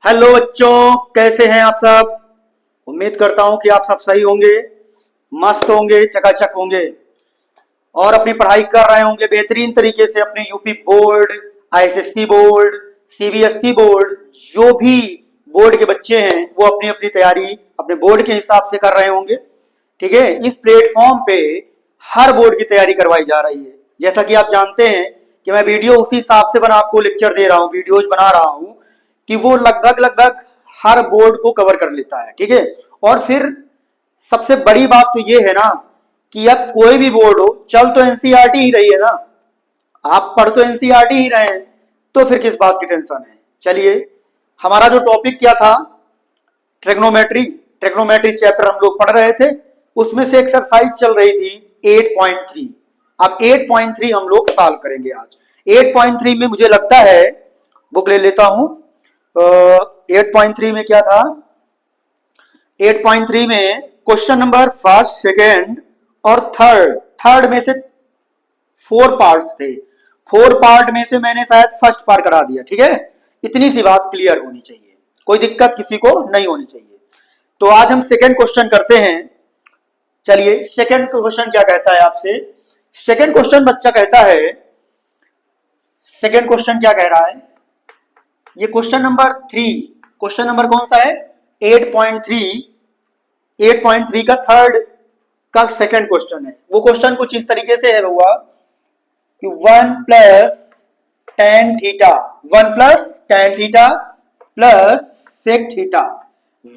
Hello बच्चों, कैसे हैं आप सब। उम्मीद करता हूं कि आप सब सही होंगे, मस्त होंगे, चकाचक होंगे और अपनी पढ़ाई कर रहे होंगे बेहतरीन तरीके से। अपने UP board, ISSC board, CBSE board, जो भी बोर्ड के बच्चे हैं वो अपनी अपनी तैयारी अपने बोर्ड के हिसाब से कर रहे होंगे। ठीक है, इस प्लेटफॉर्म पे हर बोर्ड की तैयारी करवाई जा रही है। जैसा कि आप जानते हैं कि मैं वीडियो उसी हिसाब से बना आपको लेक्चर दे रहा हूँ, वीडियोज बना रहा हूँ कि वो लगभग लगभग हर बोर्ड को कवर कर लेता है। ठीक है, और फिर सबसे बड़ी बात तो ये है ना कि अब कोई भी बोर्ड हो, चल तो एनसीईआरटी ही रही है ना, आप पढ़ तो एनसीईआरटी ही रहे हैं, तो फिर किस बात की टेंशन है। चलिए, हमारा जो टॉपिक क्या था, ट्रिग्नोमेट्री। ट्रिग्नोमेट्री चैप्टर हम लोग पढ़ रहे थे, उसमें से एक्सरसाइज चल रही थी 8.3। अब 8.3 हम लोग सॉल्व करेंगे आज। 8.3 में मुझे लगता है, बुक ले लेता हूं। 8.3 में क्या था, 8.3 में क्वेश्चन नंबर फर्स्ट, सेकेंड और थर्ड, थर्ड में से 4 पार्ट थे। 4 पार्ट में से मैंने शायद फर्स्ट पार्ट करा दिया। ठीक है, इतनी सी बात क्लियर होनी चाहिए, कोई दिक्कत किसी को नहीं होनी चाहिए। तो आज हम सेकेंड क्वेश्चन करते हैं। चलिए, सेकेंड क्वेश्चन क्या कहता है आपसे। सेकेंड क्वेश्चन बच्चा कहता है, सेकेंड क्वेश्चन क्या कह रहा है, ये क्वेश्चन नंबर 3, क्वेश्चन नंबर कौन सा है 8.3, 8.3 का थर्ड का सेकेंड क्वेश्चन है। वो क्वेश्चन कुछ इस तरीके से है हुआ कि 1 plus tan theta, 1 plus tan theta plus sec theta,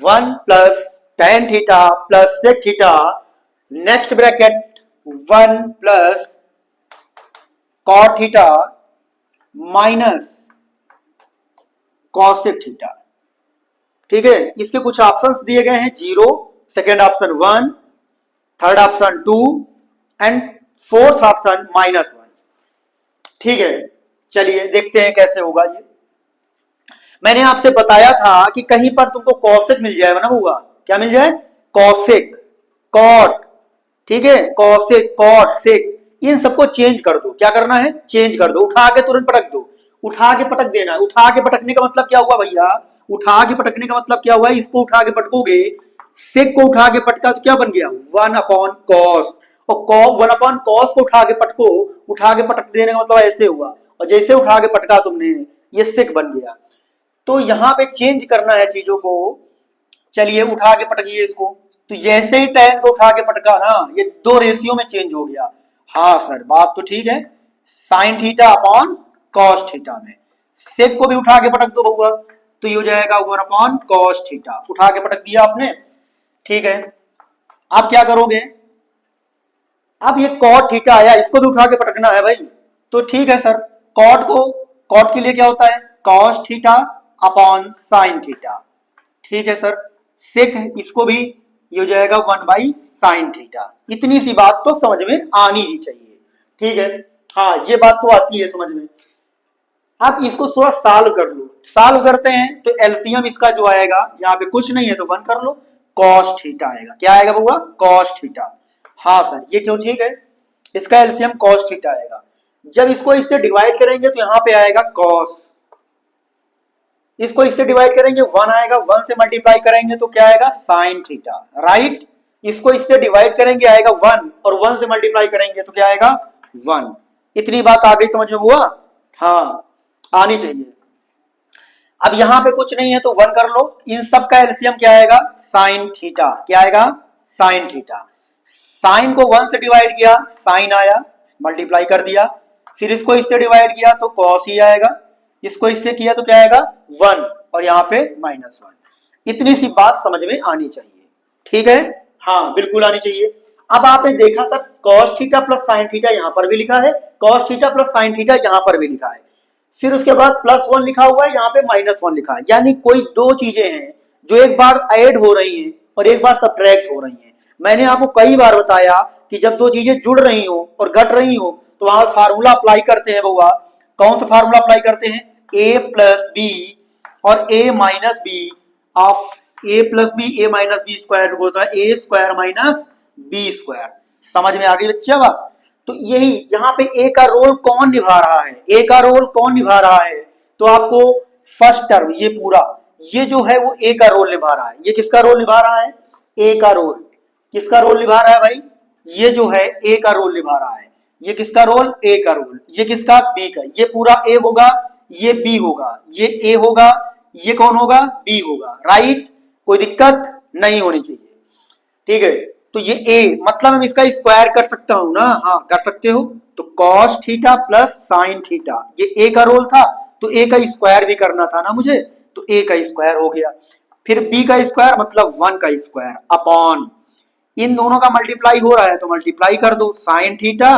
1 plus tan theta plus sec theta, next bracket 1 plus cot theta minus cosec theta. ठीक है, इसके कुछ ऑप्शंस दिए गए हैं, 0, second option 1, third option 2 and fourth option -1। ठीक है, चलिए देखते हैं कैसे होगा ये। मैंने आपसे बताया था कि कहीं पर तुमको कॉसेक मिल जाएगा ना हुआ, क्या मिल जाए, कॉसेक, कॉट। ठीक है, कॉसेक, कॉट, सेक, इन सबको चेंज कर दो। क्या करना है, चेंज कर दो, उठा के तुरंत पटक दो। उठा के पटक देना। उठा के पटकने का मतलब क्या हुआ भैया, उठा के पटकने का मतलब क्या हुआ, इसको उठा के पटकोगे, सेक को उठा के पटका तो क्या बन गया 1 अपॉन कॉस, और 1 अपॉन कॉस को उठा के पटको, उठा के पटक देने का मतलब ऐसे हुआ, और जैसे उठा के पटका तुमने, ये सेक बन गया। तो यहां पे चेंज करना है चीजों को। चलिए, उठा के पटकिए इसको, तो जैसे ही tan को उठा के पटका ना, ये 2 रेशियो में चेंज हो गया। हाँ सर, बात तो ठीक है, sine theta upon cos theta में। सेक को भी उठा के पटक दो बउआ, तो ये हो जाएगा 1 अपॉन कॉस थीटा, उठा के पटक दिया आपने। ठीक है, अब क्या करोगे, अब ये कॉट थीटा आया, इसको भी उठा के पटकना है भाई। तो ठीक है सर, कॉट को, कॉट के लिए क्या होता है, cos theta upon sine theta. ठीक है सर, सेक इसको भी, ये हो जाएगा 1 बाई साइन थीटा। इतनी सी बात तो समझ में आनी ही चाहिए। ठीक है, हाँ ये बात तो आती है समझ में। अब इसको थोड़ा सॉल्व कर लो। सॉल्व करते हैं तो एलसीएम इसका जो आएगा, यहाँ पे कुछ नहीं है तो 1 कर लो, कॉस थीटा आएगा। क्या आएगा बउआ, कॉस थीटा। हाँ सर, ये क्यों, ठीक है, इसका एलसीएम कॉस थीटा आएगा। जब इसको इससे डिवाइड करेंगे तो यहाँ पे आएगा कॉस, इसको इससे डिवाइड करेंगे 1 आएगा, 1 से मल्टीप्लाई करेंगे तो क्या आएगा साइन थीटा, राइट। इसको इससे डिवाइड करेंगे आएगा 1, और 1 से मल्टीप्लाई करेंगे तो क्या आएगा 1। इतनी बात आ गई समझ में हुआ, हाँ आनी चाहिए। अब यहां पे कुछ नहीं है तो 1 कर लो, इन सब का एलसीएम क्या आएगा साइन थीटा। क्या आएगा, साइन थीटा। साइन को 1 से डिवाइड किया, साइन आया, मल्टीप्लाई कर दिया, फिर इसको इससे डिवाइड किया तो कॉस ही आएगा, इसको इससे किया तो क्या आएगा 1, और यहाँ पे -1। इतनी सी बात समझ में आनी चाहिए। ठीक है, हाँ बिल्कुल आनी चाहिए। अब आपने देखा sir cos theta plus sine theta यहाँ पर भी लिखा है, cos theta plus sine theta यहाँ पर भी लिखा है, फिर उसके बाद +1 लिखा हुआ है, यहाँ पे -1 लिखा है। यानी कोई 2 चीजें हैं जो एक बार ऐड हो रही हैं और एक बार सब्ट्रैक्ट हो रही हैं। मैंने आपको कई बार बताया कि जब 2 चीजें जुड़ रही हो और घट रही हो तो वहां फार्मूला अप्लाई करते हैं बउआ। कौन सा फार्मूला अप्लाई करते हैं, a प्लस बी और a minus B of a plus B a minus B square होता है a square minus B square. समझ में आ गई बच्चा बात। तो यही यहाँ पे ए का रोल कौन निभा रहा है, ए का रोल कौन निभा रहा है, तो आपको फर्स्ट टर्म ये पूरा ये जो है वो ए का रोल निभा रहा है। ये किसका रोल निभा रहा है? ए का रोल। किसका रोल निभा रहा है भाई? ये जो है ए का रोल निभा रहा है। ये किसका रोल? ए का रोल। ये किसका? बी का। ये पूरा ए होगा, ये बी होगा, ये ए होगा, ये कौन होगा? बी होगा। राइट, कोई दिक्कत नहीं होनी चाहिए। ठीक है, तो ये ए मतलब हम इसका स्क्वायर कर सकता हूं ना? हाँ कर सकते हो। तो cos theta plus sine theta, ये ए का रोल था तो ए का स्क्वायर भी करना था ना मुझे, तो ए का स्क्वायर हो गया। फिर बी का स्क्वायर मतलब 1 का स्क्वायर अपॉन, इन दोनों का मल्टीप्लाई हो रहा है तो मल्टीप्लाई कर दो, sign theta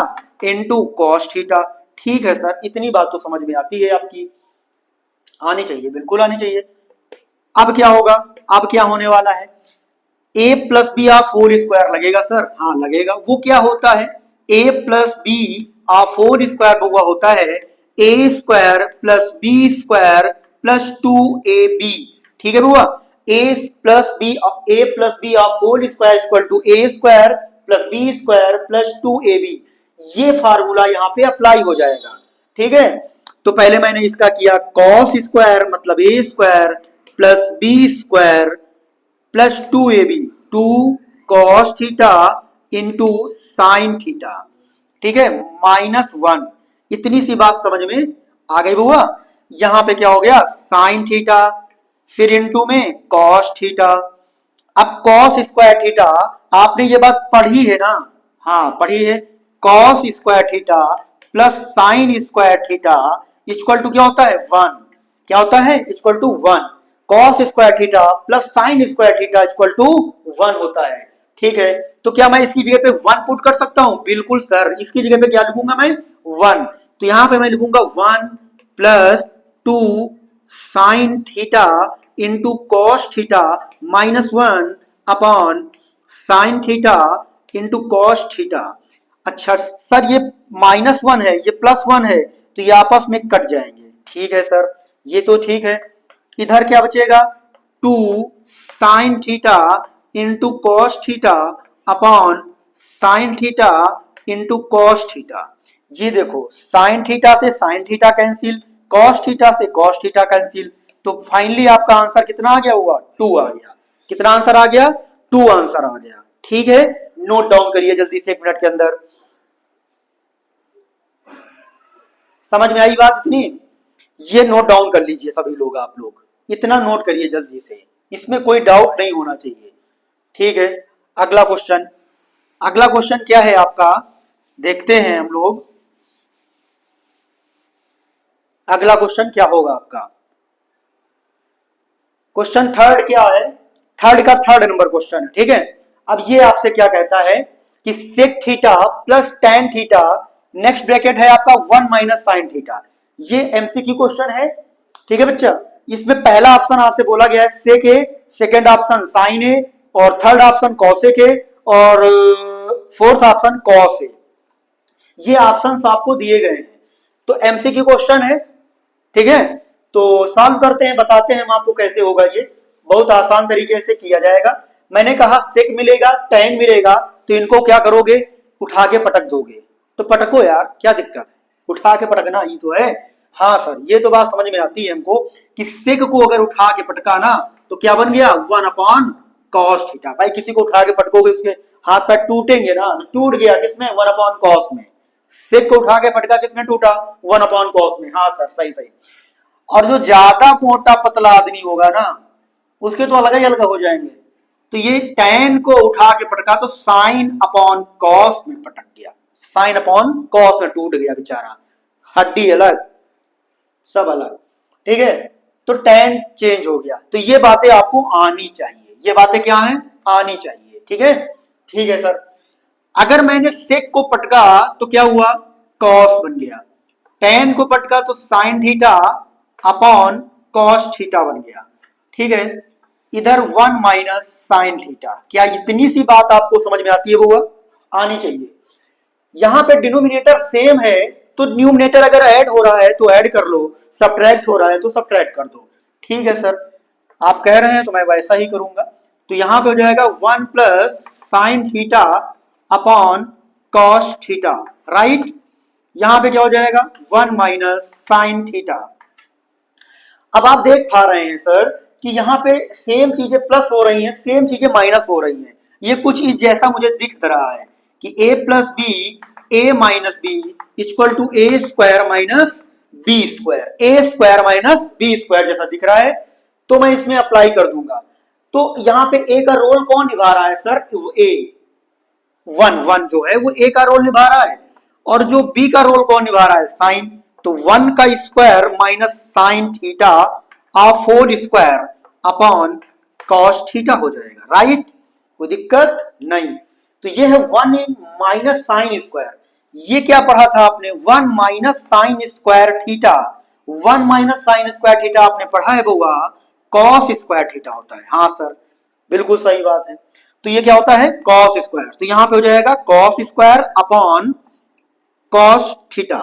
into cos theta. ठीक है सर, इतनी बात तो समझ में आती है आपकी, आनी चाहिए, बिल्कुल आनी चाहिए। अब क्या होगा? अब क्या होने वाला है? A plus B of whole square लगेगा सर? हाँ लगेगा। वो क्या होता है? A plus B of whole square वो होता है A square plus B square plus 2ab। ठीक है बुआ, A plus B of whole square equal to A square plus B square plus 2ab। ये फार्मूला यहाँ पे अप्लाई हो जाएगा। ठीक है, तो पहले मैंने इसका किया कॉस स्क्वायर मतलब A square plus B square plus 2ab, 2 cos theta into sine theta. ठीक है, -1। इतनी सी बात समझ में आ गई बुआ? यहां पे क्या हो गया? साइन थीटा, फिर इंटू में कॉस थीटा। अब कॉस स्क्वायर थीटा, आपने ये बात पढ़ी है ना? हाँ पढ़ी है। Cos square theta plus sine square theta equal to क्या होता है? 1। क्या होता है? Equal to 1। Cos square theta plus sine square theta equal to 1 होता है। ठीक है, तो क्या मैं इसकी जगह पे 1 पुट कर सकता हूं? बिल्कुल सर, इसकी जगह पे क्या लिखूंगा मैं? 1। तो यहां पे मैं लिखूंगा 1 plus 2 sign theta into cos theta -1 upon sine theta into cos theta. अच्छा सर, ये -1 है, ये +1 है, तो ये आपस में कट जाएंगे। ठीक है सर, ये तो ठीक है। इधर क्या बचेगा? 2 sign theta into cos theta upon sine theta into cos theta. ये देखो, साइन थीटा से sine theta cancel, cos theta से कॉस थीटा कैंसिल, तो फाइनली आपका आंसर कितना आ गया हुआ? 2 आ गया। कितना आंसर आ गया? 2 आंसर आ गया। ठीक है, नोट डाउन करिए जल्दी से 1 मिनट के अंदर। समझ में आई बात इतनी? ये नोट डाउन कर लीजिए सभी लोग, आप लोग इतना नोट करिए जल्दी से, इसमें कोई डाउट नहीं होना चाहिए। ठीक है, अगला क्वेश्चन। अगला क्वेश्चन क्या है आपका? देखते हैं हम लोग अगला क्वेश्चन क्या होगा आपका। क्वेश्चन थर्ड क्या है? थर्ड का 3rd नंबर क्वेश्चन है। ठीक है, अब ये आपसे क्या कहता है कि sec theta plus tan theta, next bracket है आपका 1 माइनस साइन थीटा। ये एमसीक्यू क्वेश्चन है। ठीक है बच्चा, इसमें पहला ऑप्शन आपसे बोला गया है सेक ए, सेकेंड ऑप्शन साइन ए, और थर्ड ऑप्शन कॉसेक ए, और फोर्थ ऑप्शन कॉस ए। ये ऑप्शंस आपको दिए गए हैं, तो एमसीक्यू क्वेश्चन है। ठीक है, तो सॉल्व करते हैं, बताते हैं हम आपको कैसे होगा। ये बहुत आसान तरीके से किया जाएगा। मैंने कहा सेक मिलेगा, टेन मिलेगा, तो इनको क्या करोगे? उठा के पटक दोगे। तो पटको यार, क्या दिक्कत है? उठा के पटकना ही तो है। हाँ सर, ये तो बात समझ में आती है हमको कि सेक को अगर उठा के पटका ना तो क्या बन गया? 1 अपॉन कॉस थीटा। भाई किसी को उठा के पटकोगे उसके हाथ पैर टूटेंगे ना, टूट गया किसमें? 1 अपॉन कॉस में। सेक को उठा के पटका किसमें टूटा? 1 अपॉन कॉस में। हाँ सर, सही सही। और जो ज्यादा मोटा पतला आदमी होगा ना, उसके तो अलग ही अलग हो जाएंगे। तो ये tan को उठा के पटका तो साइन अपॉन कॉस में पटक गया, साइन अपॉन कॉस में टूट गया बेचारा, हड्डी अलग सब अलग। ठीक है, तो tan चेंज हो गया। तो ये बातें आपको आनी चाहिए, ये बातें क्या है? आनी चाहिए। ठीक है, ठीक है सर। अगर मैंने सेक को पटका तो क्या हुआ? कॉस बन गया। tan को पटका तो sine theta upon cos theta बन गया। ठीक है, इधर 1 माइनस साइन थीटा। क्या इतनी सी बात आपको समझ में आती है बुआ? आनी चाहिए। यहां पे डिनोमिनेटर सेम है तो न्यूमिनेटर अगर ऐड हो रहा है तो ऐड कर लो, सब्ट्रैक्ट हो रहा है तो सब्ट्रैक्ट कर दो। ठीक है सर, आप कह रहे हैं तो मैं वैसा ही करूंगा। तो यहां पे हो जाएगा 1 plus sine theta upon cos theta. Right, यहां पे क्या हो जाएगा? 1 माइनस साइन थीटा। अब आप देख पा रहे हैं सर कि यहाँ पे सेम चीजें प्लस हो रही हैं, सेम चीजें माइनस हो रही हैं। ये कुछ इस जैसा मुझे दिख रहा है कि a plus B, a minus B equal to A square minus B square, A square minus B square जैसा दिख रहा है। तो मैं इसमें अप्लाई कर दूंगा। तो यहाँ पे a का रोल कौन निभा रहा है सर? a वन जो है वो a का रोल निभा रहा है, और जो b का रोल कौन निभा रहा है? साइन। तो 1 का square minus sine theta of whole square upon cos theta हो जाएगा, राइट? कोई दिक्कत नहीं। तो ये है 1 इन माइनस साइन स्क्वायर। ये क्या पढ़ा था आपने? 1 minus sign square theta. 1 minus sign square theta आपने पढ़ा है बउआ, कॉस स्क्वायर थीटा होता है। हाँ सर, बिल्कुल सही बात है। तो ये क्या होता है? Cos square. तो यहां पे हो जाएगा cos square upon cos theta.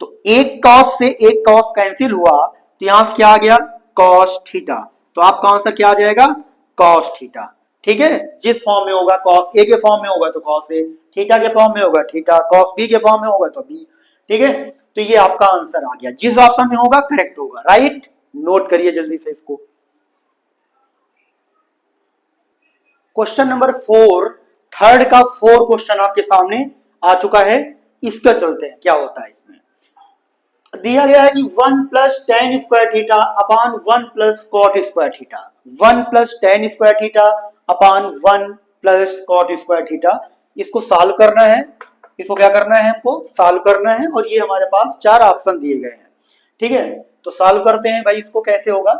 तो एक कॉस से एक कॉस कैंसिल हुआ, तो यहां से क्या आ गया? Cos theta. तो आपका आंसर क्या आ जाएगा? Cos theta. ठीक है, जिस फॉर्म में होगा, कॉस ए के फॉर्म में होगा तो कॉस ए, थीटा के फॉर्म में होगा थीटा, कॉस बी के फॉर्म में होगा तो बी। ठीक है, तो ये आपका आंसर आ गया। जिस ऑप्शन में होगा करेक्ट होगा, राइट? नोट करिए जल्दी से इसको। क्वेश्चन नंबर 4, थर्ड का 4 क्वेश्चन आपके सामने आ चुका है। इसका चलते हैं क्या होता है। इसमें दिया गया है कि 1 plus tan square theta upon 1 plus cot square theta, 1 plus tan square theta upon 1 plus cot square theta. इसको सॉल्व करना है। इसको क्या करना है? हमको सॉल्व करना है, और ये हमारे पास 4 ऑप्शन दिए गए हैं। ठीक है, तो सॉल्व करते हैं भाई। इसको कैसे होगा?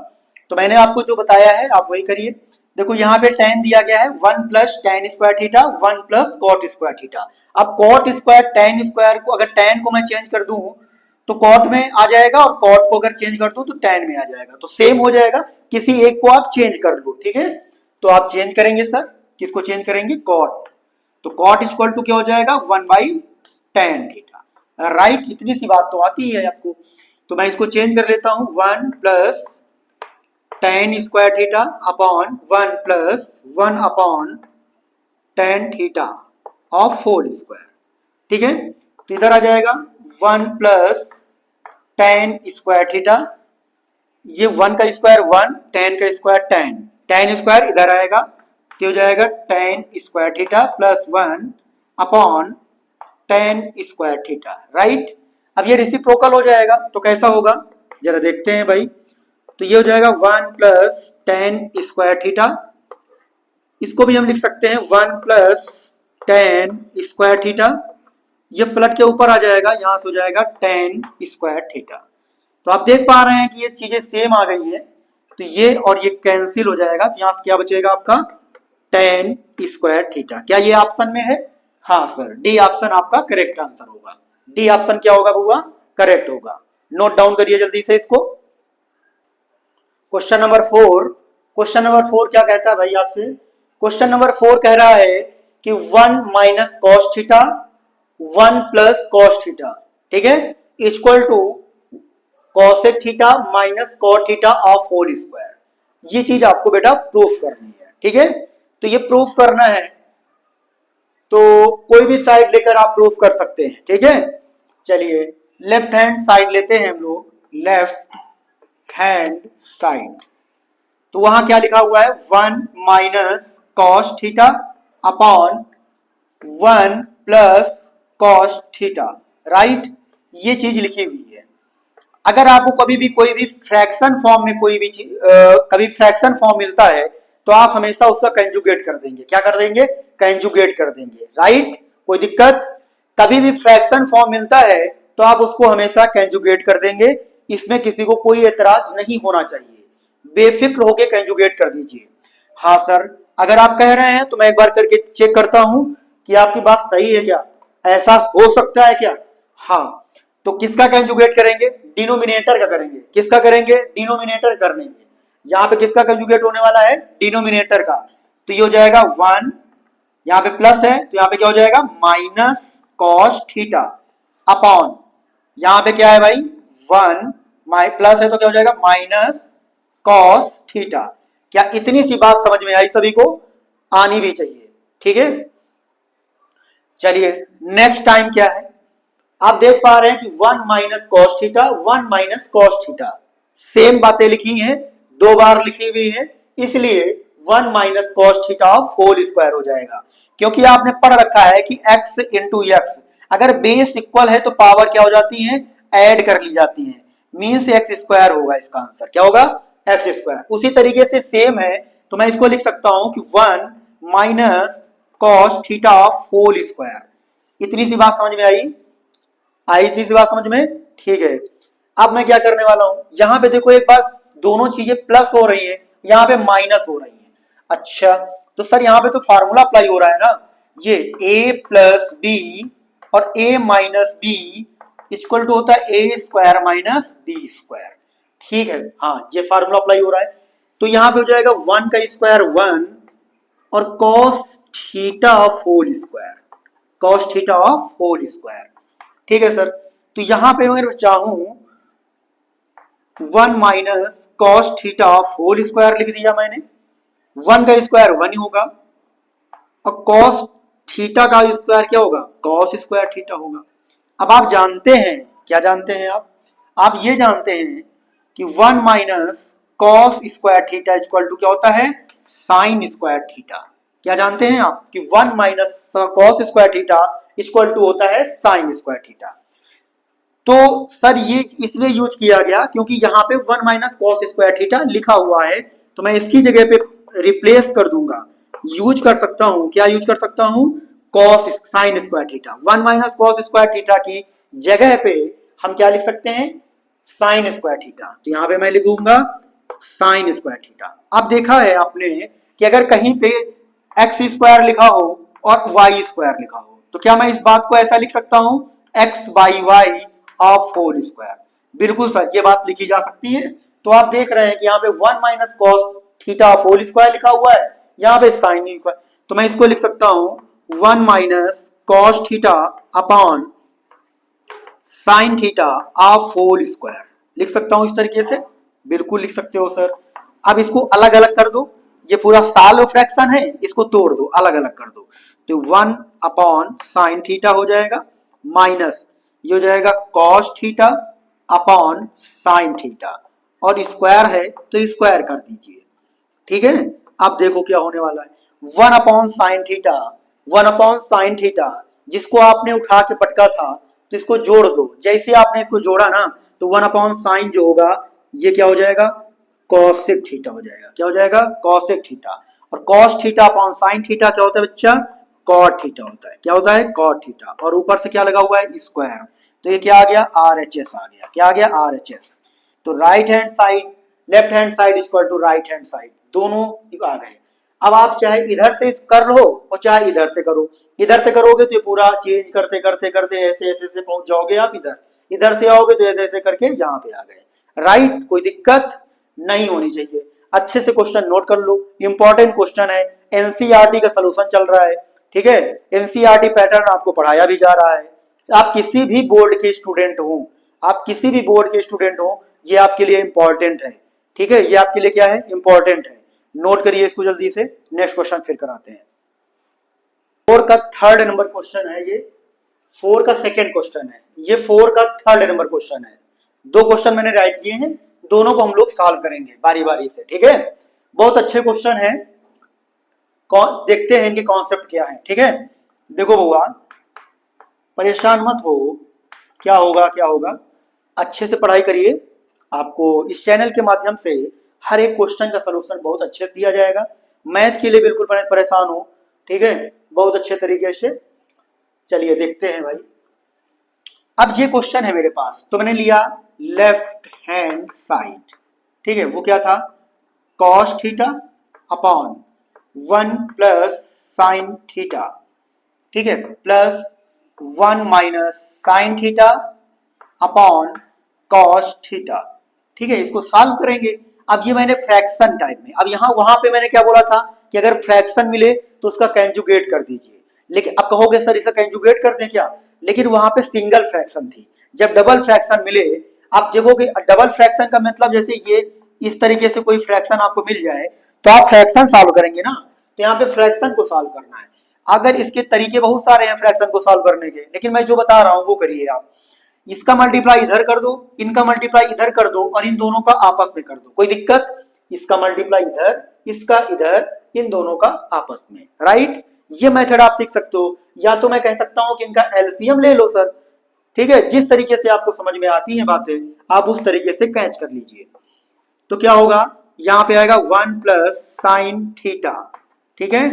तो मैंने आपको जो बताया है आप वही करिए। देखो यहाँ पे tan दिया गया है 1 plus tan square theta 1 plus cot square theta. अब कॉट स्क्वायर टेन स्क्वायर को, अगर tan को मैं चेंज कर दूं तो कॉट में आ जाएगा, और कॉट को अगर चेंज कर दूं तो tan में आ जाएगा। तो सेम हो जाएगा, किसी एक को आप चेंज कर लो। ठीक है, तो आप चेंज करेंगे सर, किसको चेंज करेंगे? कॉट। तो कॉट इक्वल टू क्या हो जाएगा? 1/tan theta, right? इतनी सी बात तो आती है आपको। तो मैं इसको चेंज कर लेता हूं, 1 plus tan square theta upon 1 plus 1 upon tan theta of whole square. ठीक है, तो इधर आ जाएगा 1 प्लस tan स्क्वायर थीटा, ये 1 का स्क्वायर 1, tan का स्क्वायर tan स्क्वायर इधर आएगा, तो हो जाएगा tan square theta plus 1 upon tan square theta, right? अब ये रेसिप्रोकल हो जाएगा, तो कैसा होगा जरा देखते हैं भाई। तो ये हो जाएगा 1 प्लस tan स्क्वायर थीटा, इसको भी हम लिख सकते हैं 1 प्लस tan स्क्वायर थीटा, ये पलट के ऊपर आ जाएगा, यहां से हो जाएगा tan स्क्वायर थीटा। तो आप देख पा रहे हैं कि ये चीजें सेम आ गई है, तो ये और ये कैंसिल हो जाएगा, तो यहां से क्या बचेगा आपका? tan square theta. क्या ये ऑप्शन में है? हाँ सर, डी ऑप्शन आपका करेक्ट आंसर होगा। डी ऑप्शन क्या होगा बुआ? करेक्ट होगा। नोट डाउन करिए जल्दी से इसको। क्वेश्चन नंबर 4, क्वेश्चन नंबर 4 क्या कहता है भाई आपसे? क्वेश्चन नंबर 4 कह रहा है कि 1 minus cos theta 1 plus cos theta, ठीक है, equal to cosec theta minus cot theta of whole square. ये चीज आपको बेटा प्रूफ करनी है। ठीक है, तो ये प्रूफ करना है, तो कोई भी साइड लेकर आप प्रूफ कर सकते हैं। ठीक है, चलिए लेफ्ट हैंड साइड लेते हैं हम लोग, लेफ्ट हैंड साइड। तो वहां क्या लिखा हुआ है? 1 minus cos theta upon 1 plus cos theta, right? ये चीज लिखी हुई है। अगर आपको कभी भी कोई भी फ्रैक्शन फॉर्म में कोई भी चीज कभी फ्रैक्शन फॉर्म मिलता है, तो आप हमेशा उसका कंजुगेट कर देंगे। क्या कर देंगे? कंजुगेट कर देंगे, राइट? कोई दिक्कत? कभी भी फ्रैक्शन फॉर्म मिलता है तो आप उसको हमेशा कंजुगेट कर देंगे। इसमें किसी को कोई एतराज नहीं होना चाहिए, बेफिक्र होके कंजुगेट कर दीजिए। हाँ सर, अगर आप कह रहे हैं तो मैं एक बार करके चेक करता हूं कि आपकी बात सही है क्या, ऐसा हो सकता है क्या? हाँ, तो किसका कंजुगेट करेंगे? डिनोमिनेटर का करेंगे। किसका करेंगे? डिनोमिनेटर कर लेंगे। यहाँ पे किसका कंजुगेट होने वाला है? डिनोमिनेटर का। तो ये हो जाएगा 1, यहाँ पे प्लस है तो यहाँ पे क्या हो जाएगा? माइनस कॉस थीटा अपॉन, यहाँ पे क्या है भाई? 1 प्लस है तो क्या हो जाएगा? Minus cos theta. क्या इतनी सी बात समझ में आई? सभी को आनी भी चाहिए। ठीक है, चलिए नेक्स्ट टाइम क्या है आप देख पा रहे हैं कि 1 minus cos theta 1 minus cos theta, same बातें लिखी हैं, दो बार लिखी हुई है, इसलिए 1 minus cos theta whole square हो जाएगा। क्योंकि आपने पढ़ रखा है कि x इंटू एक्स, अगर बेस इक्वल है तो पावर क्या हो जाती है, ऐड कर ली जाती है, मीन्स एक्स स्क्वायर होगा। इसका आंसर क्या होगा, एक्स स्क्वायर। उसी तरीके से सेम है तो मैं इसको लिख सकता हूं कि 1 minus cos theta whole square. इतनी सी बात समझ में आई, इतनी सी बात समझ में, ठीक है। अब मैं क्या करने वाला हूं, यहां पे देखो एक बात, दोनों चीजें प्लस हो रही है, यहां पे माइनस हो रही है। अच्छा, तो सर यहां पे तो फार्मूला अप्लाई हो रहा है ना, ये a प्लस बी और a minus B equal to होता है a square minus B square, ठीक है। हाँ, ये फार्मूला अप्लाई हो रहा है, तो यहां पे हो जाएगा 1 का स्क्वायर 1 और cos theta of whole square, cos theta of whole square, ठीक है सर। तो यहां पे अगर चाहूं 1 minus cos theta of whole square लिख दिया मैंने, 1 का स्क्वायर 1 ही होगा और कॉस थीटा का स्क्वायर क्या होगा, कॉस स्क्वायर थीटा होगा। अब आप जानते हैं, क्या जानते हैं आप ये जानते हैं कि 1 minus cos square theta equal to क्या होता है, साइन स्क्वायर थीटा। क्या जानते हैं आप कि 1 minus cos square theta equal to होता है साइन स्क्वायर थीटा। तो सर ये इसलिए यूज किया गया क्योंकि यहाँ पे 1 माइनस कॉस स्क्वायर थीटा लिखा हुआ है, तो मैं इसकी जगह पे रिप्लेस कर दूंगा, यूज कर सकता हूं, क्या यूज कर सकता हूं, cos sine square theta. 1 minus cos square theta की जगह पे हम क्या लिख सकते हैं, साइन स्क्वायर थीटा। तो यहाँ पे मैं लिखूंगा साइन स्क्वायर थीटा। अब देखा है आपने कि अगर कहीं पे एक्स स्क्वायर लिखा हो और वाई स्क्वायर लिखा हो, तो क्या मैं इस बात को ऐसा लिख सकता हूं, x by y of whole square. बिल्कुल सर, ये बात लिखी जा सकती है। तो आप देख रहे हैं कि यहाँ पे 1 minus cos theta of whole square लिखा हुआ है, यहाँ पे साइन, तो मैं इसको लिख सकता हूं 1 minus cos theta upon sine theta of whole square, लिख सकता हूं इस तरीके से, बिल्कुल लिख सकते हो सर। अब इसको अलग अलग कर दो, ये पूरा साल फ्रैक्शन है, इसको तोड़ दो, अलग अलग कर दो, तो 1 अपॉन साइन थीटा हो जाएगा, माइनस ये हो जाएगा cos theta upon sine theta, और स्क्वायर है तो स्क्वायर कर दीजिए, ठीक है। अब देखो क्या होने वाला है, 1 upon sine theta, 1 upon sine theta जिसको आपने उठा के पटका था, तो इसको जोड़ दो, जैसे आपने इसको जोड़ा ना, तो 1 अपॉन साइन जो होगा ये क्या हो जाएगा, कॉसेक थीटा हो जाएगा, क्या हो जाएगा, कॉसेक थीटा। और cos theta upon sine theta क्या होता है बच्चा, कॉट थीटा होता है, क्या होता है, कॉट थीटा, और ऊपर से क्या लगा हुआ है, स्क्वायर। तो ये क्या आ गया, RHS आ गया, क्या आ गया, RHS। तो right hand side left hand side equal to right hand side, दोनों आ गए। अब आप चाहे इधर से कर लो और चाहे इधर से करो, इधर से करोगे तो ये पूरा चेंज करते करते करते ऐसे ऐसे से पहुंच जाओगे आप इधर, इधर से आओगे तो ऐसे ऐसे करके यहाँ पे आ गए, राइट। कोई दिक्कत नहीं होनी चाहिए। अच्छे से क्वेश्चन नोट कर लो, इंपॉर्टेंट क्वेश्चन है, एनसीईआरटी का सलूशन चल रहा है, ठीक है, एनसीईआरटी पैटर्न आपको पढ़ाया भी जा रहा है। आप किसी भी बोर्ड के स्टूडेंट हो, आप किसी भी बोर्ड के स्टूडेंट हो, ये आपके लिए इंपॉर्टेंट है, ठीक है, ये आपके लिए क्या है, इंपॉर्टेंट है। नोट करिए इसको जल्दी से, नेक्स्ट क्वेश्चन फिर कराते हैं। 4 का थर्ड नंबर क्वेश्चन है ये, 4 का सेकंड क्वेश्चन है ये, 4 का थर्ड नंबर क्वेश्चन है। दो क्वेश्चन मैंने राइट किए हैं, दोनों को हम लोग सॉल्व करेंगे बारी बारी से, ठीक है। बहुत अच्छे क्वेश्चन है, देखते हैं इनके कॉन्सेप्ट क्या है, ठीक है। देखो भगवान, परेशान मत हो, क्या होगा क्या होगा, अच्छे से पढ़ाई करिए। आपको इस चैनल के माध्यम से हर एक क्वेश्चन का सलूशन बहुत अच्छे से दिया जाएगा। मैथ के लिए बिल्कुल परेशान हो, ठीक है, बहुत अच्छे तरीके से। चलिए देखते हैं भाई। अब ये क्वेश्चन है मेरे पास, तो मैंने लिया लेफ्ट हैंड साइड, ठीक है, वो क्या था, cos theta upon 1 plus sine theta, ठीक है, plus 1 minus sine theta upon cos theta, ठीक है। इसको सॉल्व करेंगे। अब ये मैंने फ्रैक्शन टाइप में, अब यहाँ वहां पे मैंने क्या बोला था कि अगर फ्रैक्शन मिले तो उसका कंजुगेट कर दीजिए, लेकिन अब कहोगे सर इसका कंजुगेट कर दें क्या, लेकिन वहां पे सिंगल फ्रैक्शन थी। जब डबल फ्रैक्शन मिले, आप देखोगे डबल फ्रैक्शन का मतलब जैसे ये इस तरीके से कोई फ्रैक्शन आपको मिल जाए तो आप फ्रैक्शन सॉल्व करेंगे ना, तो यहाँ पे फ्रैक्शन को सॉल्व करना है। अगर इसके तरीके बहुत सारे हैं फ्रैक्शन को सॉल्व करने के, लेकिन मैं जो बता रहा हूं वो करिए आप। इसका मल्टीप्लाई इधर कर दो, इनका मल्टीप्लाई इधर कर दो और इन दोनों का आपस में कर दो, कोई दिक्कत इसका मल्टीप्लाई इधर, इसका इधर, इन दोनों का आपस में, राइट। ये मेथड आप सीख सकते हो, या तो मैं कह सकता हूं कि इनका एलसीएम ले लो सर, ठीक है। जिस तरीके से आपको समझ में आती है बातें आप उस तरीके से कैच कर लीजिए। तो क्या होगा, यहां पे आएगा 1 प्लस साइन थीटा, ठीक है,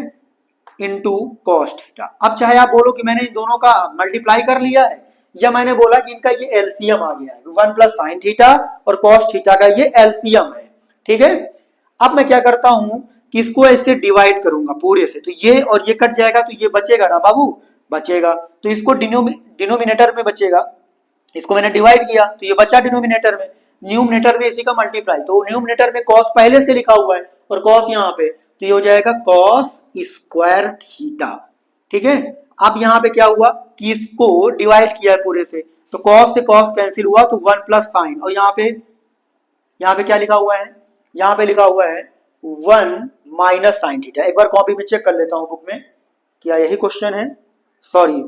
इंटू कॉस थीटा। अब चाहे आप बोलो कि मैंने इन दोनों का मल्टीप्लाई कर लिया है, या मैंने बोला कि इनका ये एलसीएम आ गया है, 1 प्लस साइन थीटा और कॉस थीटा का ये एलसीएम है, ठीक है। अब मैं क्या करता हूं कि इसको ऐसे डिवाइड करूंगा पूरे से, तो ये और ये कट जाएगा, तो ये बचेगा ना बाबू, बचेगा। तो इसको डिनोमिनेटर में बचेगा, इसको मैंने डिवाइड किया तो ये बचा डिनोमिनेटर में, न्यूमिनेटर में इसी का मल्टीप्लाई, तो न्यूमिनेटर में कॉस पहले से लिखा हुआ है और कॉस यहाँ पे, तो ये हो जाएगा कॉस स्क्वायर थीटा, ठीक है। अब यहाँ पे क्या हुआ कि इसको डिवाइड किया है पूरे से, तो कॉस से कॉस कैंसिल हुआ, तो 1 प्लस साइन, और यहाँ पे क्या लिखा हुआ है, यहाँ पे लिखा हुआ है 1 माइनस साइन थीटा। एक बार कॉपी में चेक कर लेता हूँ बुक में, क्या यही क्वेश्चन है, सॉरी,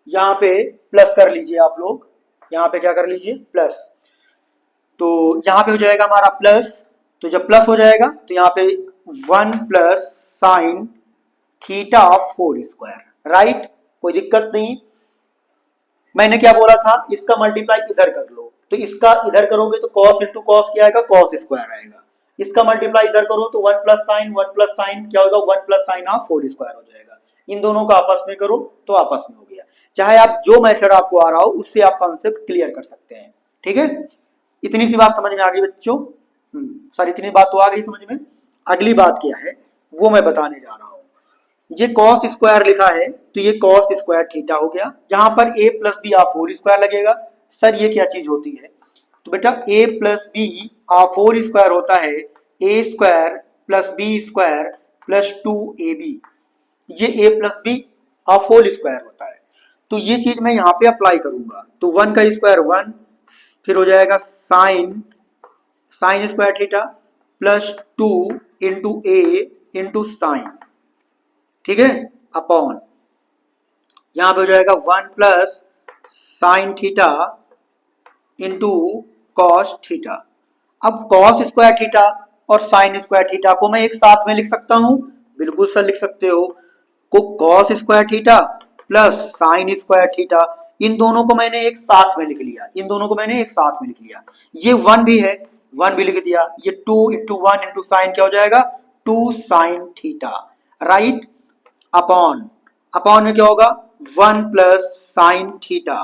यहाँ पे प्लस कर लीजिए आप लोग, यहाँ पे क्या कर लीजिए प्लस, तो यहाँ पे हो जाएगा हमारा प्लस, तो जब प्लस हो जाएगा तो यहाँ पे 1 plus sine theta 4 square, right, कोई दिक्कत नहीं। मैंने क्या बोला था, इसका मल्टीप्लाई इधर कर लो, तो इसका इधर करोगे तो कॉस इंटू कॉस क्या आएगा, कॉस स्क्वायर आएगा। इसका मल्टीप्लाई इधर करो तो 1 प्लस साइन क्या होगा, 1 प्लस साइन ऑफ 4 स्क्वायर हो जाएगा। इन दोनों का आपस में करो तो आपस में हो गया। चाहे आप जो मेथड आपको आ रहा हो उससे आप कॉन्सेप्ट क्लियर कर सकते हैं, ठीक है। इतनी सी बात समझ में आ गई बच्चों, सर इतनी बात तो आ गई समझ में। अगली बात क्या है वो मैं बताने जा रहा हूं। ये कॉस स्क्वायर लिखा है तो ये कॉस स्क्वायर थीटा हो गया, जहां पर a प्लस बी आप 4 स्क्वायर लगेगा। सर ये क्या चीज होती है, तो बेटा a प्लस बी आप 4 स्क्वायर होता है a square plus B square plus 2ab, ये a प्लस बी आप 4 स्क्वायर होता है। तो ये चीज मैं यहाँ पे अप्लाई करूंगा, तो 1 का स्क्वायर 1, फिर हो जाएगा sine square theta plus 2 into A into sine, ठीक है, अपॉन यहां पे हो जाएगा 1 plus sine theta into cos theta. अब कॉस स्क्वायर थीटा और साइन स्क्वायर थीटा को मैं एक साथ में लिख सकता हूं, बिल्कुल सर लिख सकते हो, को cos square theta plus sine square theta, इन दोनों को मैंने एक साथ में लिख लिया, इन दोनों को मैंने एक साथ में लिख लिया। ये 1 भी है, 1 भी लिख दिया, ये 2 इंटू 1 इंटू साइन क्या हो जाएगा 2 साइन थीटा, राइट, अपॉन में क्या होगा 1 प्लस साइन थीटा,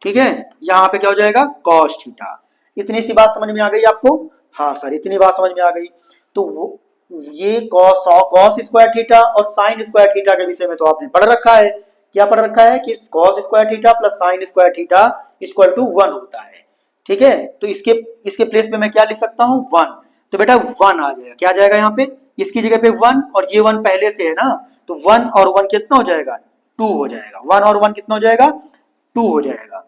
ठीक है, यहां पे क्या हो जाएगा कॉस थीटा। इतनी सी बात समझ में आ गई आपको, हाँ सर इतनी बात समझ में आ गई। तो वो ये कॉस स्क्वायर थीटा और साइन स्क्वायर थीटा के विषय में तो आपने पढ़ रखा है, क्या पढ़ रखा है कि cos square theta plus sine square theta equal to 1 होता है, ठीक है। तो इसके प्लेस पे मैं क्या लिख सकता हूं 1, तो बेटा 1 आ जाएगा, क्या आ जाएगा यहाँ पे, इसकी जगह पे 1 और ये 1 पहले से है ना, तो 1 और 1 कितना हो जाएगा 2 हो जाएगा, 1 और 1 कितना हो जाएगा 2 हो जाएगा।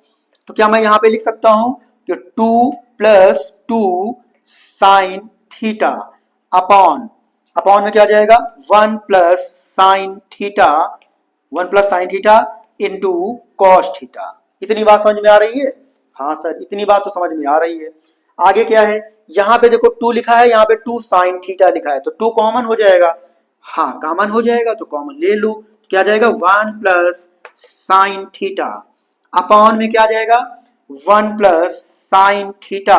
तो क्या मैं यहाँ पे लिख सकता हूं कि 2 प्लस 2 साइन थीटा अपॉन में क्या आ जाएगा 1 plus sine theta 1 plus sine theta into cos theta. इतनी बात समझ में आ रही है, हाँ सर इतनी बात तो समझ में आ रही है। आगे क्या है, यहाँ पे देखो 2 लिखा है, यहाँ पे 2 साइन थीटा लिखा है, तो 2 कॉमन हो जाएगा, हाँ कॉमन हो जाएगा तो कॉमन ले लो, क्या आ जाएगा 1 प्लस साइन थीटा अपॉन में क्या आ जाएगा 1 प्लस साइन थीटा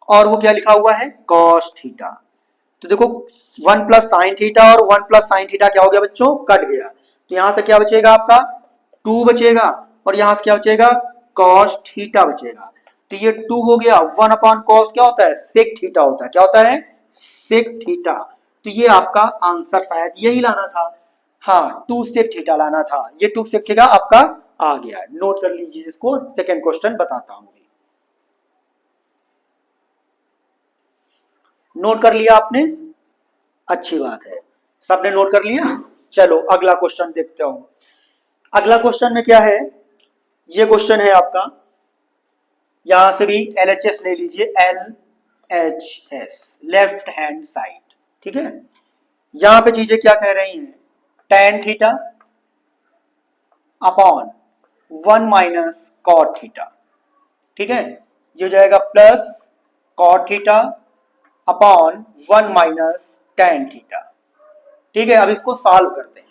और वो क्या लिखा हुआ है कॉस थीटा। तो देखो 1 प्लस साइन थीटा और 1 प्लस साइन थीटा क्या हो गया बच्चों, कट गया, तो यहां से क्या बचेगा आपका 2 बचेगा और यहां से क्या बचेगा कॉस थीटा बचेगा। तो ये 2 हो गया, 1 अपॉन कॉस क्या होता है सेक थीटा होता है, क्या होता है सेक थीटा। तो ये आपका आंसर शायद यही लाना था, हाँ 2 सेक थीटा लाना था, ये 2 सेक थीटा आपका आ गया। नोट कर लीजिए इसको, सेकेंड क्वेश्चन बताता हूं। नोट कर लिया आपने, अच्छी बात है, सबने नोट कर लिया। चलो अगला क्वेश्चन देखते हो। अगला क्वेश्चन में क्या है, ये क्वेश्चन है आपका, यहां से भी LHS ले लीजिए, LHS लेफ्ट हैंड साइड, ठीक है। यहां पे चीजें क्या कह रही हैं, tan theta upon 1 minus cot theta, ठीक है, ये हो जाएगा plus cot theta upon 1 minus tan theta. ठीक है, अब इसको सॉल्व करते हैं।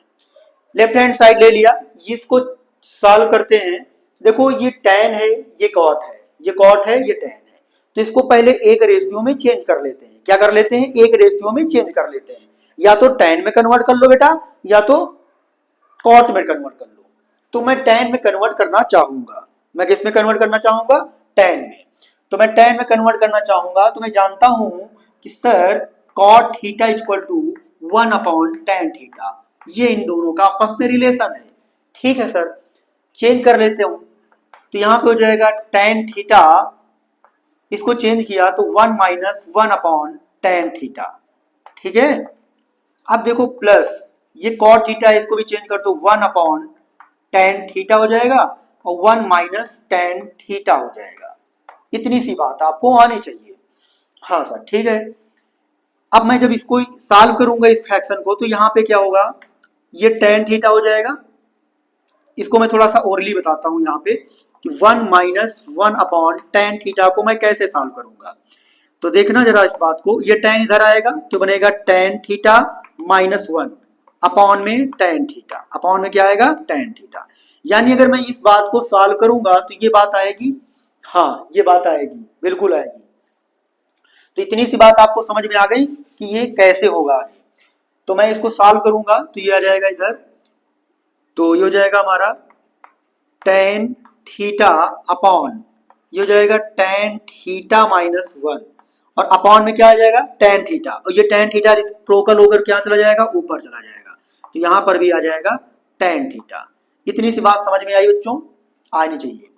लेफ्ट हैंड साइड ले लिया, इसको सॉल्व करते हैं। देखो ये tan है, ये cot है, ये cot है, ये tan है, तो इसको पहले एक रेशियो में चेंज कर लेते हैं। क्या कर लेते हैं? एक रेशियो में चेंज कर लेते हैं। या तो tan में कन्वर्ट कर लो बेटा, या तो cot में कन्वर्ट कर लो। तो मैं tan में कन्वर्ट करना चाहूंगा। मैं किस में कन्वर्ट करना चाहूंगा? tan में। तो मैं tan में कन्वर्ट करना चाहूंगा, तो मैं जानता हूं कि sir cot theta equal to 1 upon tan theta, ये इन दोनों का आपस में रिलेशन है। ठीक है सर, चेंज कर लेते हूं। तो यहां पे हो जाएगा tan थीटा, इसको चेंज किया तो 1 माइनस 1 अपॉन tan थीटा। ठीक है, अब देखो प्लस ये cot थीटा है, इसको भी चेंज कर दो, 1 अपॉन tan थीटा हो जाएगा और 1 माइनस tan थीटा हो जाएगा। इतनी सी बात आपको आनी चाहिए। हाँ सर, ठीक है। अब मैं जब इसको सॉल्व करूंगा इस फ्रैक्शन को, तो यहाँ पे क्या होगा? ये tan थीटा हो जाएगा। इसको मैं थोड़ा सा ओरली बताता हूं यहाँ पे कि 1 माइनस 1 अपॉन tan थीटा को मैं कैसे सॉल्व करूंगा। तो देखना जरा इस बात को, ये tan इधर आएगा तो बनेगा tan थीटा माइनस 1 अपॉन में tan थीटा। अपॉन में क्या आएगा? tan theta. यानी अगर मैं इस बात को सॉल्व करूंगा तो ये बात आएगी। हाँ, ये बात आएगी, बिल्कुल आएगी। तो इतनी सी बात आपको समझ में आ गई कि ये कैसे होगा आगे। तो मैं इसको सॉल्व करूंगा तो ये आ जाएगा इधर, तो ये हो जाएगा हमारा tan थीटा अपॉन, ये हो जाएगा tan थीटा माइनस 1 और अपॉन में क्या आ जाएगा? tan theta. और ये tan थीटा प्रोकल होकर क्या चला जाएगा? ऊपर चला जाएगा। तो यहां पर भी आ जाएगा tan थीटा। इतनी सी बात समझ में आई बच्चों? आनी चाहिए।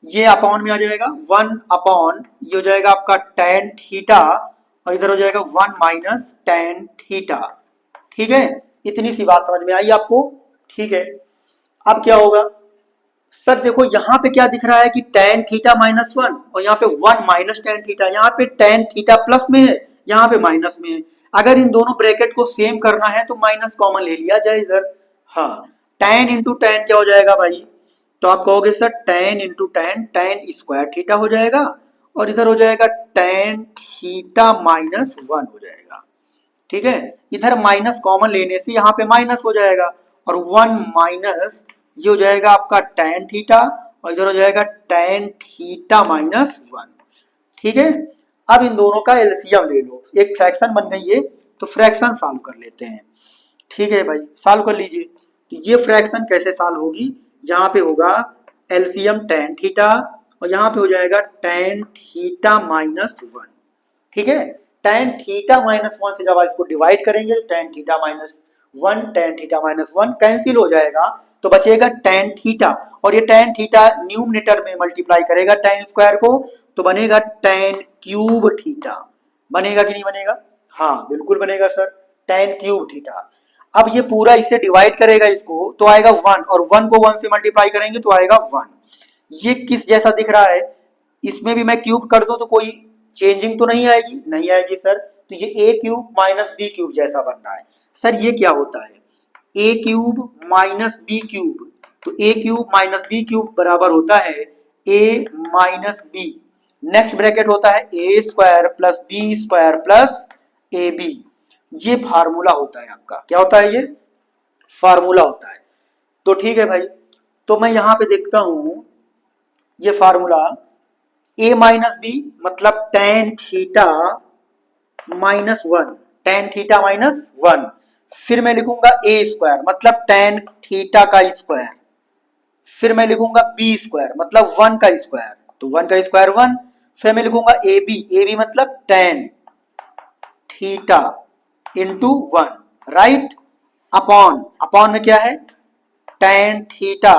ये अपॉन में आ जाएगा 1 अपॉन, ये हो जाएगा आपका tan थीटा और इधर हो जाएगा 1 माइनस tan थीटा। ठीक है, इतनी सी बात समझ में आई आपको? ठीक है, अब क्या होगा? सर देखो यहाँ पे क्या दिख रहा है कि tan थीटा माइनस 1 और यहाँ पे 1 माइनस tan थीटा। यहाँ पे tan थीटा प्लस में है, यहाँ पे माइनस में है। अगर इन दोनों ब्रैकेट को सेम करना है तो माइनस कॉमन ले लिया जाए इधर। हाँ, tan इंटू tan क्या हो जाएगा भाई? तो आप कहोगे sir tan into tan square theta हो जाएगा और इधर हो जाएगा tan थीटा माइनस 1 हो जाएगा। ठीक है, इधर माइनस कॉमन लेने से यहाँ पे माइनस हो जाएगा और 1 माइनस, ये हो जाएगा आपका tan थीटा और इधर हो जाएगा tan थीटा माइनस 1। ठीक है, अब इन दोनों का एलसीएम ले लो। एक फ्रैक्शन बन गई है, तो फ्रैक्शन सॉल्व कर लेते हैं। ठीक है भाई, सॉल्व कर लीजिए। तो ये फ्रैक्शन कैसे सॉल्व होगी? यहाँ पे होगा एलसीएम tan थीटा और यहाँ पे हो जाएगा tan थीटा माइनस 1। ठीक है, tan थीटा माइनस 1 से जब आप इसको डिवाइड करेंगे तो tan theta minus 1 tan theta minus 1 cancel हो जाएगा, तो बचेगा tan थीटा और ये tan थीटा न्यूमरेटर में मल्टीप्लाई करेगा tan स्क्वायर को, तो बनेगा tan क्यूब थीटा। बनेगा कि नहीं बनेगा? हाँ बिल्कुल बनेगा सर, tan क्यूब थीटा। अब ये पूरा इससे डिवाइड करेगा इसको, तो आएगा 1 और 1 को 1 से मल्टीप्लाई करेंगे तो आएगा 1। ये किस जैसा दिख रहा है? इसमें भी मैं क्यूब कर दूं तो कोई चेंजिंग तो नहीं आएगी? नहीं आएगी सर। तो ये A cube minus B cube जैसा बन रहा है। सर ये क्या होता है? A cube minus B cube, तो A cube minus B cube बराबर होता है A minus B. Next bracket होता है A square plus B square plus A B. ये फार्मूला होता है आपका। क्या होता है? ये फार्मूला होता है। तो ठीक है भाई, तो मैं यहां पे देखता हूं ये फार्मूला a माइनस बी मतलब tan theta minus 1, tan theta minus 1। फिर मैं लिखूंगा a स्क्वायर मतलब tan थीटा का स्क्वायर। फिर मैं लिखूंगा b स्क्वायर मतलब 1 का स्क्वायर, तो 1 का स्क्वायर 1। फिर मैं लिखूंगा ab मतलब tan theta into 1, right? Upon, upon में क्या है? tan थीटा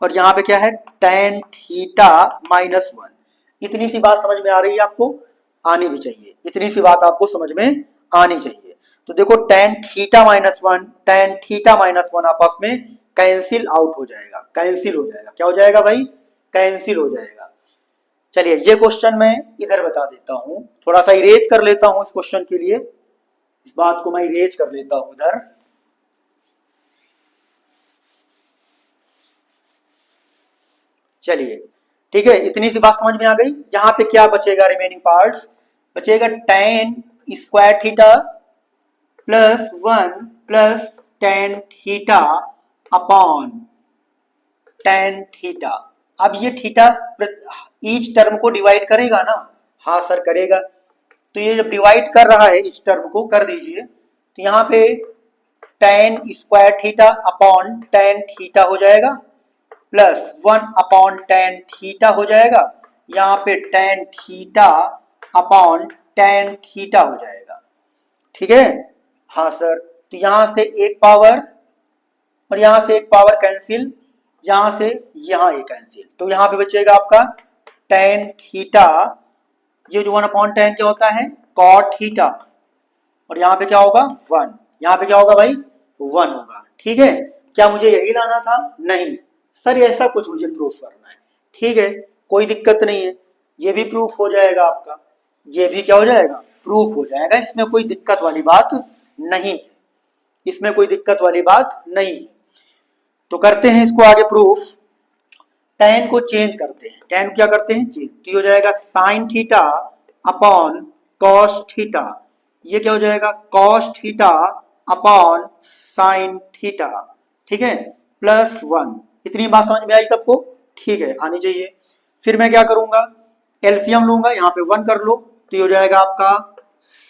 और यहां पे क्या है? tan theta minus 1। इतनी सी बात समझ में आ रही है आपको? आनी भी चाहिए। इतनी सी बात आपको समझ में आनी चाहिए। तो देखो tan theta minus 1 tan theta minus 1 आपस में कैंसिल आउट हो जाएगा। कैंसिल हो जाएगा। क्या हो जाएगा भाई? कैंसिल हो जाएगा। चलिए ये क्वेश्चन मैं इधर बता देता हूं, थोड़ा सा इरेज कर लेता हूं इस क्वेश्चन के लिए। इस बात को मैं इरेज कर लेता हूं उधर। चलिए ठीक है, इतनी सी बात समझ में आ गई। यहाँ पे क्या बचेगा रिमेनिंग पार्ट्स? बचेगा tan square theta plus 1 plus tan theta upon tan theta. अब ये थीटा ईच टर्म को डिवाइड करेगा ना? हाँ सर करेगा। तो ये जब डिवाइड कर रहा है इस टर्म को, कर दीजिए, तो यहाँ पे tan square theta upon tan theta हो जाएगा प्लस 1 अपॉन tan थीटा हो जाएगा, यहाँ पे tan theta upon tan theta हो जाएगा। ठीक है? हाँ सर। तो यहाँ से एक पावर और यहाँ से एक पावर कैंसिल, यहाँ से यहाँ एक कैंसिल, तो यहाँ पे बचेगा आपका tan थीटा, ये जो 1 अपॉन tan क्या होता है? cot थीटा, और यहाँ पे क्या होगा? 1। यहाँ पे क्या होगा भाई? 1 होगा। ठीक है? क्या मुझे यही लाना था? नहीं सर, ऐसा कुछ मुझे प्रूफ करना है। ठीक है, कोई दिक्कत नहीं है, ये भी प्रूफ हो जाएगा आपका, ये भी क्या हो जाएगा? प्रूफ हो जाएगा। इसमें कोई दिक्कत वाली बात नहीं है, इसमें कोई दिक्कत वाली बात नहीं है। तो करते हैं इसको आगे प्रूफ। tan को चेंज करते हैं, tan क्या करते हैं? चेंज। तो ये हो जाएगा sin theta upon cos theta, ये क्या हो जाएगा? cos theta upon sin theta. ठीक है? प्लस 1। इतनी बात समझ में आई सबको? ठीक है, आनी चाहिए। फिर मैं क्या करूंगा? एलसीएम लूंगा, यहाँ पे 1 कर लो, तो ये हो जाएगा आपका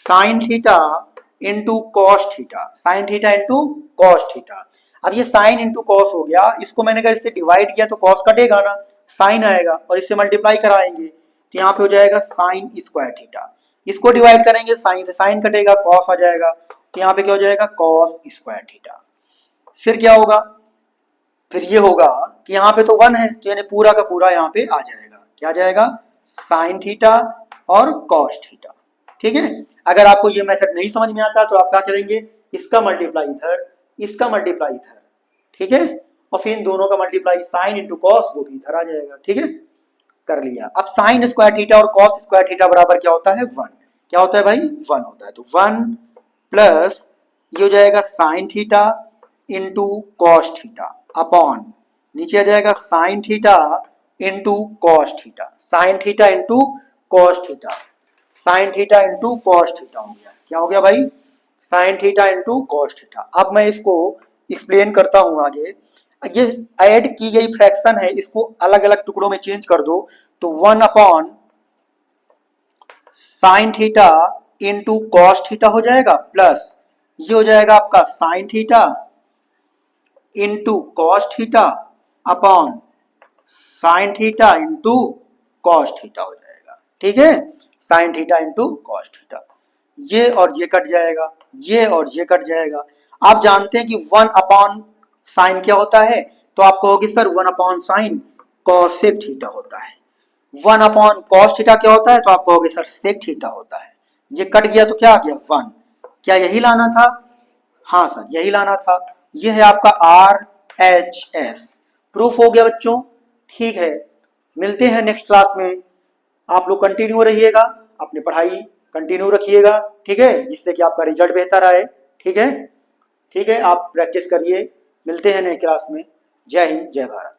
sin theta into cos theta, sign theta into cos theta. अब ये साइन इंटू कॉस हो गया, इसको मैंने अगर इससे डिवाइड किया तो कॉस कटेगा ना, साइन आएगा, और इससे मल्टीप्लाई कराएंगे तो यहाँ पे हो जाएगा साइन स्क्वायर थीटा। इसको डिवाइड करेंगे, साइन से साइन कटेगा, कॉस आ जाएगा, तो यहाँ पे क्या हो जाएगा? Cos square theta. फिर क्या होगा? फिर ये होगा कि यहाँ पे तो 1 है, तो यानी पूरा का पूरा यहाँ पे आ जाएगा। क्या आ जाएगा? साइन थीटा और कॉस थीटा। ठीक है? अगर आपको ये मेथड नहीं समझ में आता तो आप क्या करेंगे? इसका मल्टीप्लाई इधर, इसका मल्टीप्लाई इधर। ठीक है? और फिर इन दोनों का मल्टीप्लाई साइन इंटू कॉस, वो भी इधर आ जाएगा। ठीक है? कर लिया। अब साइन स्क्वायर थीटा और कॉस स्क्वायर थीटा बराबर क्या होता है? 1। क्या होता है भाई? 1 होता है। तो 1 प्लस ये हो जाएगा sign theta into cos theta upon, नीचे आ जाएगा sign theta into cos theta, sign theta into cos theta, sign theta into cos theta हो गया। क्या हो गया भाई? Sign theta into cos theta. अब मैं इसको एक्सप्लेन करता हूं आगे। ये ऐड की गई फ्रैक्शन है, इसको अलग अलग टुकड़ों में चेंज कर दो, तो 1 upon sine theta into cos theta हो जाएगा, प्लस ये हो जाएगा आपका sign theta into cos theta upon sine theta into cos theta हो जाएगा। ठीक है? Sign theta into cos theta, ये और ये कट जाएगा, ये और ये कट जाएगा। आप जानते हैं कि 1 अपॉन साइन क्या होता है? तो आप कहोगे sir 1 upon sine cosec theta होता है। 1 अपॉन कॉस थीटा क्या होता है? तो आप कहोगे सर सेक थीटा होता है। ये कट गया तो क्या आ गया? 1। क्या यही लाना था? हाँ सर, यही लाना था। ये है आपका RHS। प्रूफ हो गया बच्चों? ठीक है, मिलते हैं नेक्स्ट क्लास में। आप लोग कंटिन्यू रहिएगा, अपनी पढ़ाई कंटिन्यू रखिएगा। ठीक है? जिससे कि आपका रिजल्ट बेहतर आए। ठीक है? ठीक है, आप प्रैक्टिस करिए। मिलते हैं नेक्स्ट क्लास में। जय हिंद, जय भारत।